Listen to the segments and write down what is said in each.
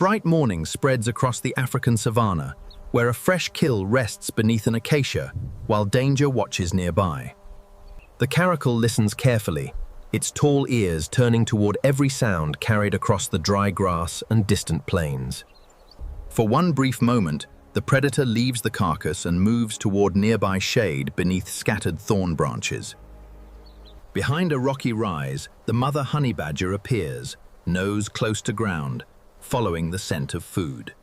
Bright morning spreads across the African savanna, where a fresh kill rests beneath an acacia, while danger watches nearby. The caracal listens carefully, its tall ears turning toward every sound carried across the dry grass and distant plains. For one brief moment, the predator leaves the carcass and moves toward nearby shade beneath scattered thorn branches. Behind a rocky rise, the mother honey badger appears, nose close to ground, following the scent of food.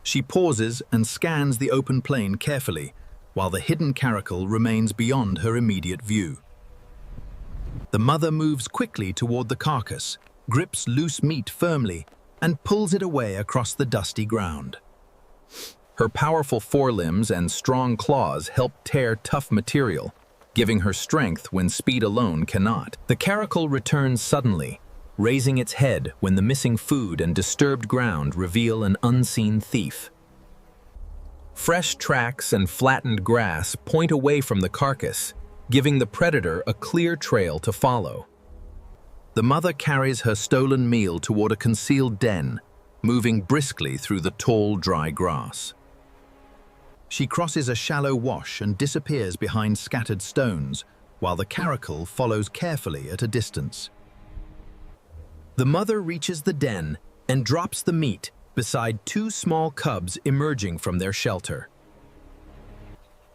She pauses and scans the open plain carefully, while the hidden caracal remains beyond her immediate view. The mother moves quickly toward the carcass, grips loose meat firmly, and pulls it away across the dusty ground. Her powerful forelimbs and strong claws help tear tough material, giving her strength when speed alone cannot. The caracal returns suddenly, raising its head when the missing food and disturbed ground reveal an unseen thief. Fresh tracks and flattened grass point away from the carcass, giving the predator a clear trail to follow. The mother carries her stolen meal toward a concealed den, moving briskly through the tall, dry grass. She crosses a shallow wash and disappears behind scattered stones, while the caracal follows carefully at a distance. The mother reaches the den and drops the meat beside two small cubs emerging from their shelter.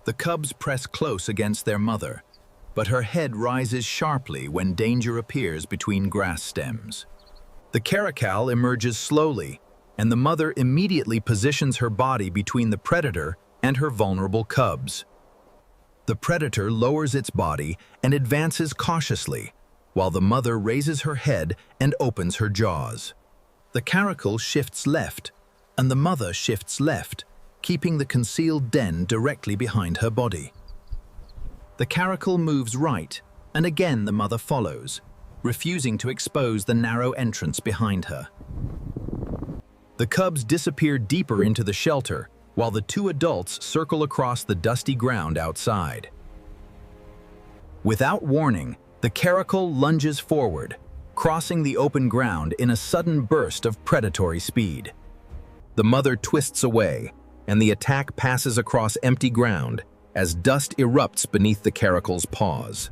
The cubs press close against their mother, but her head rises sharply when danger appears between grass stems. The caracal emerges slowly, and the mother immediately positions her body between the predator and her vulnerable cubs. The predator lowers its body and advances cautiously, while the mother raises her head and opens her jaws. The caracal shifts left, and the mother shifts left, keeping the concealed den directly behind her body. The caracal moves right, and again the mother follows, refusing to expose the narrow entrance behind her. The cubs disappear deeper into the shelter, while the two adults circle across the dusty ground outside. Without warning, the caracal lunges forward, crossing the open ground in a sudden burst of predatory speed. The mother twists away, and the attack passes across empty ground as dust erupts beneath the caracal's paws.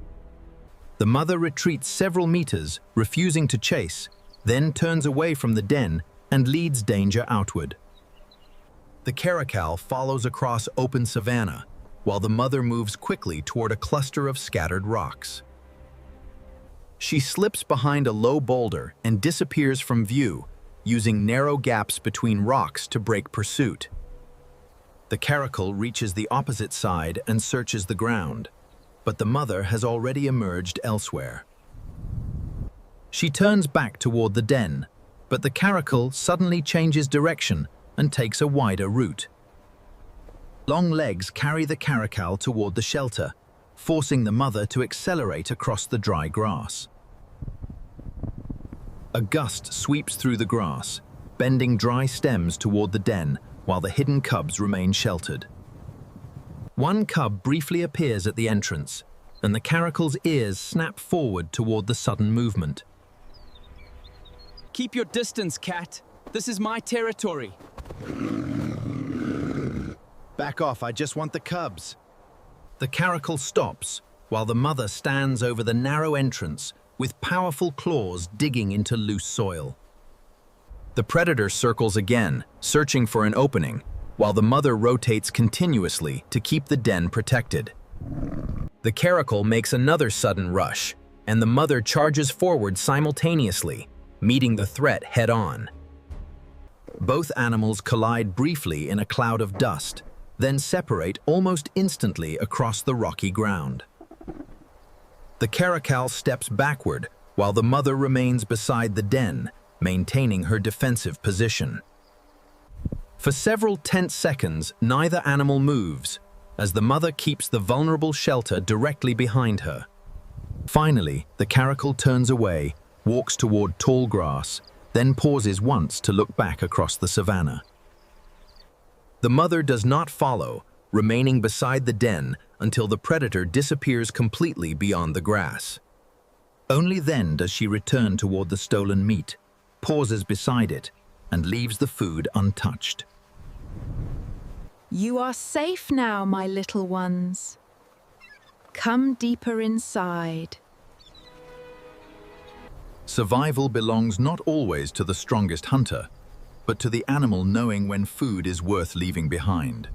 The mother retreats several meters, refusing to chase, then turns away from the den and leads danger outward. The caracal follows across open savanna, while the mother moves quickly toward a cluster of scattered rocks. She slips behind a low boulder and disappears from view, using narrow gaps between rocks to break pursuit. The caracal reaches the opposite side and searches the ground, but the mother has already emerged elsewhere. She turns back toward the den, but the caracal suddenly changes direction and takes a wider route. Long legs carry the caracal toward the shelter, forcing the mother to accelerate across the dry grass. A gust sweeps through the grass, bending dry stems toward the den while the hidden cubs remain sheltered. One cub briefly appears at the entrance, and the caracal's ears snap forward toward the sudden movement. Keep your distance, cat. This is my territory. Back off, I just want the cubs. The caracal stops, while the mother stands over the narrow entrance with powerful claws digging into loose soil. The predator circles again, searching for an opening, while the mother rotates continuously to keep the den protected. The caracal makes another sudden rush, and the mother charges forward simultaneously, meeting the threat head-on. Both animals collide briefly in a cloud of dust, then separate almost instantly across the rocky ground. The caracal steps backward, while the mother remains beside the den, maintaining her defensive position. For several tense seconds, neither animal moves, as the mother keeps the vulnerable shelter directly behind her. Finally, the caracal turns away, walks toward tall grass, then pauses once to look back across the savanna. The mother does not follow, remaining beside the den until the predator disappears completely beyond the grass. Only then does she return toward the stolen meat, pauses beside it, and leaves the food untouched. You are safe now, my little ones. Come deeper inside. Survival belongs not always to the strongest hunter, but to the animal knowing when food is worth leaving behind.